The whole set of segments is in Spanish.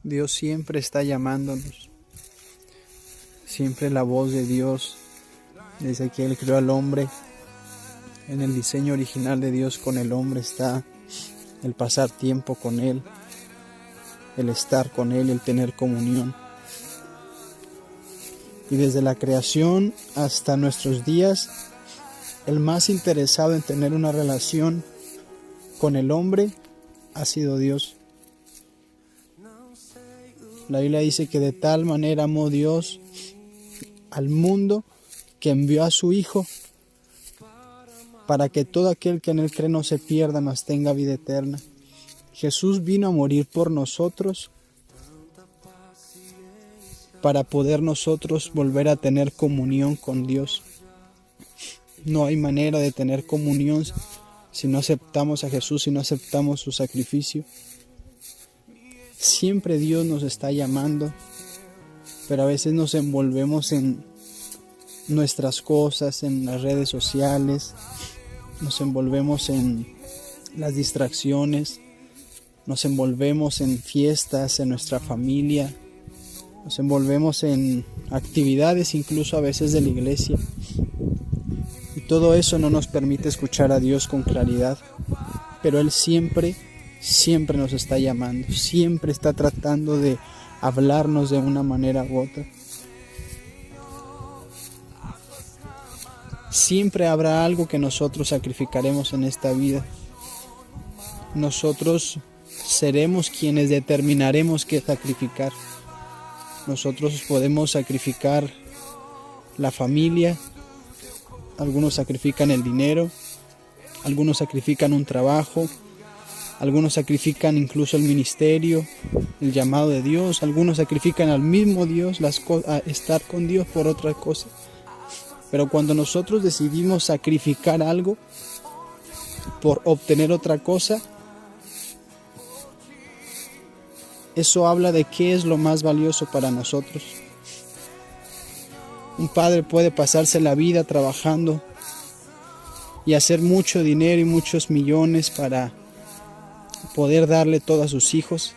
Dios siempre está llamándonos. Siempre la voz de Dios, desde que Él creó al hombre, en el diseño original de Dios con el hombre está el pasar tiempo con Él, el estar con Él, el tener comunión. Y desde la creación hasta nuestros días, el más interesado en tener una relación con el hombre ha sido Dios. La Biblia dice que de tal manera amó Dios al mundo que envió a su Hijo para que todo aquel que en Él cree no se pierda, mas tenga vida eterna. Jesús vino a morir por nosotros para poder nosotros volver a tener comunión con Dios. No hay manera de tener comunión si no aceptamos a Jesús, si no aceptamos su sacrificio. Siempre Dios nos está llamando, pero a veces nos envolvemos en nuestras cosas, en las redes sociales, nos envolvemos en las distracciones, nos envolvemos en fiestas, en nuestra familia, nos envolvemos en actividades incluso a veces de la iglesia. Y todo eso no nos permite escuchar a Dios con claridad, pero Él siempre nos está llamando, siempre está tratando de hablarnos de una manera u otra. Siempre habrá algo que nosotros sacrificaremos en esta vida. Nosotros seremos quienes determinaremos qué sacrificar. Nosotros podemos sacrificar la familia, algunos sacrifican el dinero, algunos sacrifican un trabajo, algunos sacrifican incluso el ministerio, el llamado de Dios, algunos sacrifican al mismo Dios, a estar con Dios por otra cosa. Pero cuando nosotros decidimos sacrificar algo por obtener otra cosa, eso habla de qué es lo más valioso para nosotros. Un padre puede pasarse la vida trabajando y hacer mucho dinero y muchos millones para poder darle todo a sus hijos,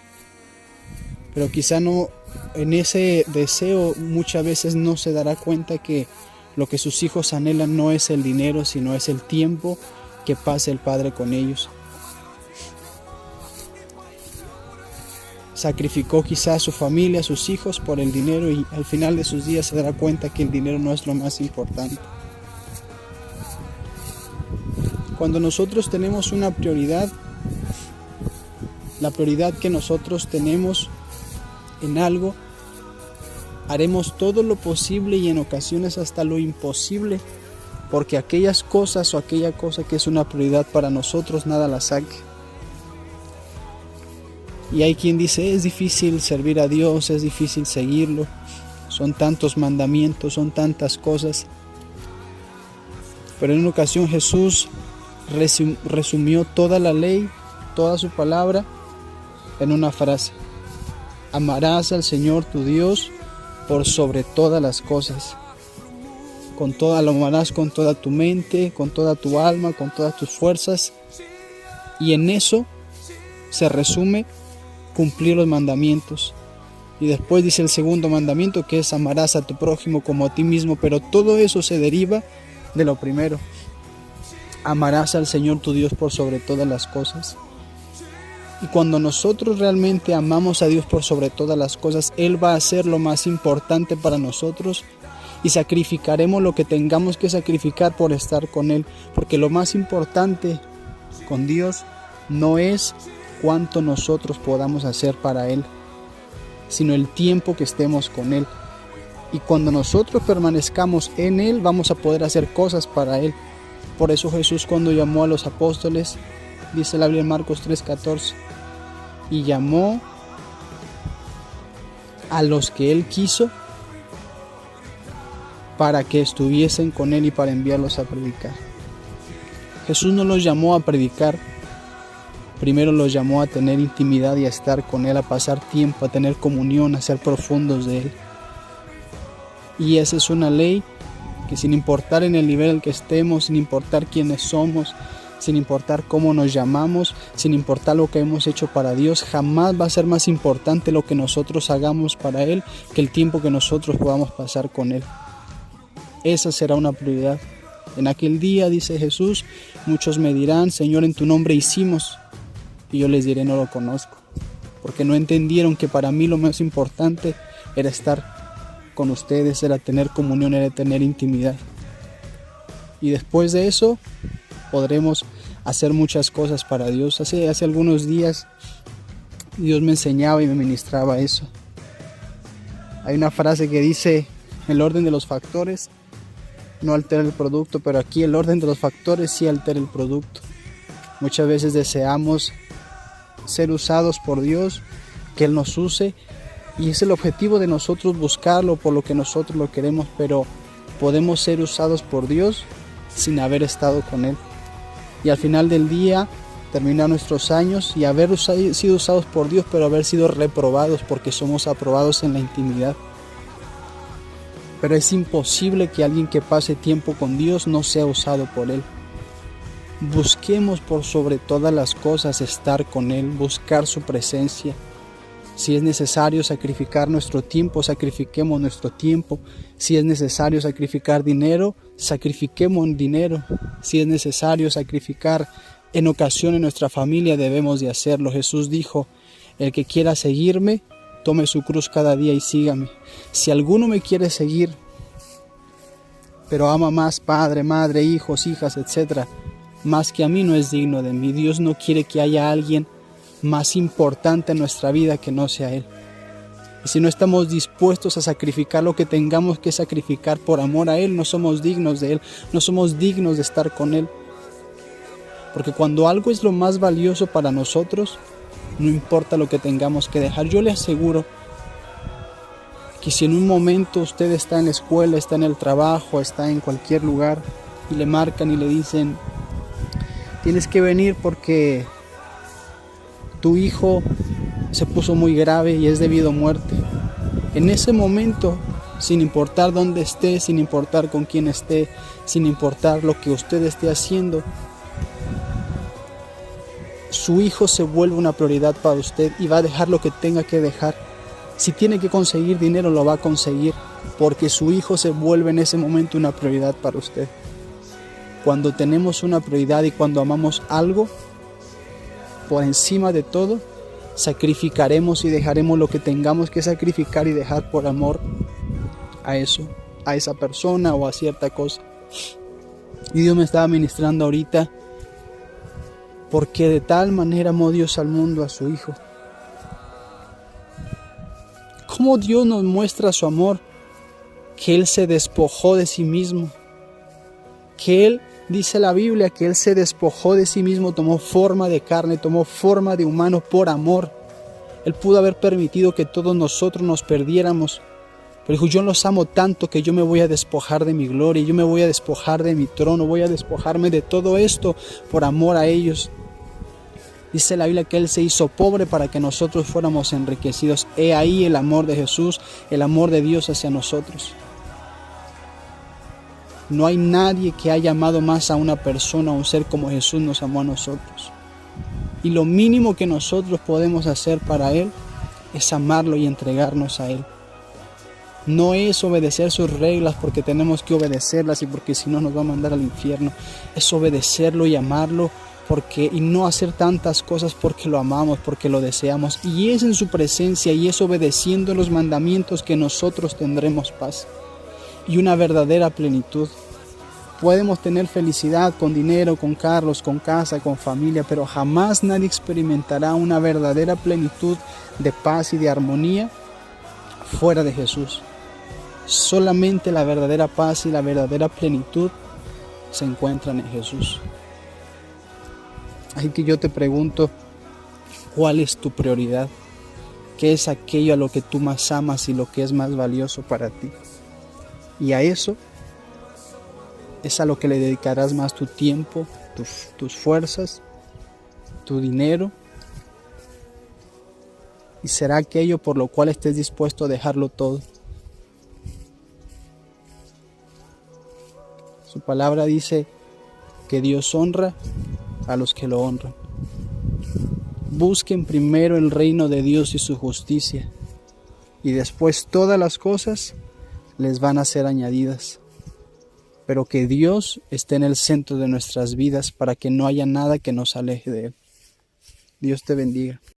pero quizá no, en ese deseo muchas veces no se dará cuenta que lo que sus hijos anhelan no es el dinero, sino es el tiempo que pasa el padre con ellos. Sacrificó quizá a su familia, a sus hijos por el dinero, y al final de sus días se dará cuenta que el dinero no es lo más importante. Cuando nosotros tenemos una prioridad, la prioridad que nosotros tenemos en algo, haremos todo lo posible y en ocasiones hasta lo imposible, porque aquellas cosas o aquella cosa que es una prioridad para nosotros nada la saque. Y hay quien dice, es difícil servir a Dios, es difícil seguirlo, son tantos mandamientos, son tantas cosas. Pero en una ocasión Jesús resumió toda la ley, toda su palabra, en una frase: amarás al Señor tu Dios por sobre todas las cosas. Lo amarás con toda tu mente, con toda tu alma, con todas tus fuerzas. Y en eso se resume cumplir los mandamientos. Y después dice el segundo mandamiento, que es amarás a tu prójimo como a ti mismo. Pero todo eso se deriva de lo primero: amarás al Señor tu Dios por sobre todas las cosas. Y cuando nosotros realmente amamos a Dios por sobre todas las cosas, Él va a ser lo más importante para nosotros y sacrificaremos lo que tengamos que sacrificar por estar con Él. Porque lo más importante con Dios no es cuánto nosotros podamos hacer para Él, sino el tiempo que estemos con Él. Y cuando nosotros permanezcamos en Él, vamos a poder hacer cosas para Él. Por eso Jesús, cuando llamó a los apóstoles, dice la Biblia en Marcos 3:14, y llamó a los que Él quiso para que estuviesen con Él y para enviarlos a predicar. Jesús no los llamó a predicar, primero los llamó a tener intimidad y a estar con Él, a pasar tiempo, a tener comunión, a ser profundos de Él. Y esa es una ley que, sin importar en el nivel en el que estemos, sin importar quiénes somos, sin importar cómo nos llamamos, sin importar lo que hemos hecho para Dios, jamás va a ser más importante lo que nosotros hagamos para Él que el tiempo que nosotros podamos pasar con Él. Esa será una prioridad. En aquel día, dice Jesús, muchos me dirán, Señor, en tu nombre hicimos. Y yo les diré, no lo conozco. Porque no entendieron que para mí lo más importante era estar con ustedes, era tener comunión, era tener intimidad. Y después de eso, podremos hacer muchas cosas para Dios. Hace algunos días, Dios me enseñaba y me ministraba eso. Hay una frase que dice, el orden de los factores no altera el producto, pero aquí el orden de los factores sí altera el producto. Muchas veces deseamos ser usados por Dios, que Él nos use, y es el objetivo de nosotros buscarlo por lo que nosotros lo queremos, pero podemos ser usados por Dios sin haber estado con Él. Y al final del día, terminar nuestros años y haber sido usados por Dios, pero haber sido reprobados porque somos aprobados en la intimidad. Pero es imposible que alguien que pase tiempo con Dios no sea usado por Él. Busquemos por sobre todas las cosas estar con Él, buscar su presencia. Si es necesario sacrificar nuestro tiempo, sacrifiquemos nuestro tiempo. Si es necesario sacrificar dinero, sacrifiquemos dinero. Si es necesario sacrificar en ocasiones nuestra familia, debemos de hacerlo. Jesús dijo, el que quiera seguirme, tome su cruz cada día y sígame. Si alguno me quiere seguir, pero ama más padre, madre, hijos, hijas, etc., más que a mí, no es digno de mí. Dios no quiere que haya alguien más importante en nuestra vida que no sea Él. Y si no estamos dispuestos a sacrificar lo que tengamos que sacrificar por amor a Él, no somos dignos de Él, no somos dignos de estar con Él. Porque cuando algo es lo más valioso para nosotros, no importa lo que tengamos que dejar. Yo le aseguro que si en un momento usted está en la escuela, está en el trabajo, está en cualquier lugar y le marcan y le dicen, tienes que venir porque tu hijo se puso muy grave y es debido a muerte. En ese momento, sin importar dónde esté, sin importar con quién esté, sin importar lo que usted esté haciendo, su hijo se vuelve una prioridad para usted y va a dejar lo que tenga que dejar. Si tiene que conseguir dinero, lo va a conseguir, porque su hijo se vuelve en ese momento una prioridad para usted. Cuando tenemos una prioridad y cuando amamos algo, por encima de todo, sacrificaremos y dejaremos lo que tengamos que sacrificar y dejar por amor a eso, a esa persona o a cierta cosa. Y Dios me estaba ministrando ahorita, porque de tal manera amó Dios al mundo, a su Hijo. ¿Cómo Dios nos muestra su amor? Que Él se despojó de sí mismo. Que Él, dice la Biblia, que Él se despojó de sí mismo, tomó forma de carne, tomó forma de humano por amor. Él pudo haber permitido que todos nosotros nos perdiéramos. Pero dijo, yo los amo tanto que yo me voy a despojar de mi gloria, yo me voy a despojar de mi trono, voy a despojarme de todo esto por amor a ellos. Dice la Biblia que Él se hizo pobre para que nosotros fuéramos enriquecidos. He ahí el amor de Jesús, el amor de Dios hacia nosotros. No hay nadie que haya amado más a una persona, a un ser como Jesús nos amó a nosotros. Y lo mínimo que nosotros podemos hacer para Él es amarlo y entregarnos a Él. No es obedecer sus reglas porque tenemos que obedecerlas y porque si no nos va a mandar al infierno. Es obedecerlo y amarlo y no hacer tantas cosas porque lo amamos, porque lo deseamos. Y es en su presencia y es obedeciendo los mandamientos que nosotros tendremos paz y una verdadera plenitud. Podemos tener felicidad con dinero, con carros, con casa, con familia, pero jamás nadie experimentará una verdadera plenitud de paz y de armonía fuera de Jesús. Solamente la verdadera paz y la verdadera plenitud se encuentran en Jesús. Así que yo te pregunto, ¿cuál es tu prioridad? ¿Qué es aquello a lo que tú más amas y lo que es más valioso para ti? Y a eso es a lo que le dedicarás más tu tiempo, tus fuerzas, tu dinero. Y será aquello por lo cual estés dispuesto a dejarlo todo. Su palabra dice que Dios honra a los que lo honran. Busquen primero el reino de Dios y su justicia, y después todas las cosas les van a ser añadidas. Pero que Dios esté en el centro de nuestras vidas para que no haya nada que nos aleje de Él. Dios te bendiga.